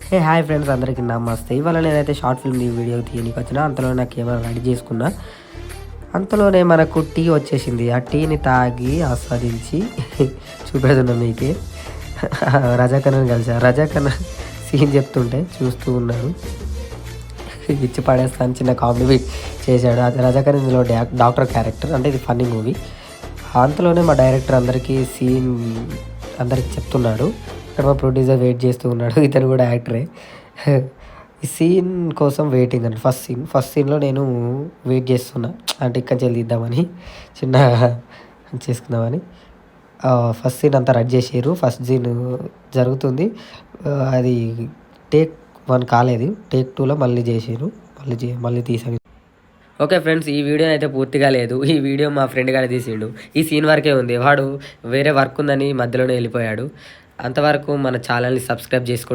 Hi friends, అందరికీ నమస్తే. ఇవాళ నేనైతే షార్ట్ ఫిల్మ్ వీడియో తీయడానికి వచ్చిన. అంతలో నా కెమెరా రెడీ చేసుకున్నా. అంతలోనే మనకు టీ వచ్చేసింది. ఆ టీని తాగి ఆస్వాదించి చూపెడుతున్నా మీకే. రజాకన్నని కలిసా. రజాకన్న సీన్ చెప్తుంటే చూస్తూ ఉన్నాడు. ఇచ్చి పడేస్తాను చిన్న కామెడీ చేశాడు. అది రజాకన్న ఇందులో డాక్టర్ క్యారెక్టర్, అంటే ఇది ఫన్నీ మూవీ. అంతలోనే మా డైరెక్టర్ అందరికి చెప్తున్నాడు. ఇక్కడ మా ప్రొడ్యూసర్ వెయిట్ చేస్తూ ఉన్నాడు. ఇతను కూడా యాక్టరే. ఈ సీన్ కోసం వెయిటింగ్ అండి. ఫస్ట్ సీన్లో నేను వెయిట్ చేస్తున్నా, అంటే ఇక్కడి నుంచి తీద్దామని, చిన్న చేసుకుందామని. ఫస్ట్ సీన్ అంతా రెడీ చేసారు. ఫస్ట్ సీన్ జరుగుతుంది. అది టేక్ 1 కాలేదు, టేక్ 2లో మళ్ళీ చేసారు. మళ్ళీ తీసాను. ఓకే ఫ్రెండ్స్, ఈ వీడియో అయితే పూర్తిగా లేదు. ఈ వీడియో మా ఫ్రెండ్ గారు తీసిండు. ఈ సీన్ వరకే ఉంది. వాడు వేరే వర్క్ ఉందని మధ్యలోనే వెళ్ళిపోయాడు. అంతవరకు మన ఛానల్ని సబ్స్క్రైబ్ చేసుకోండి.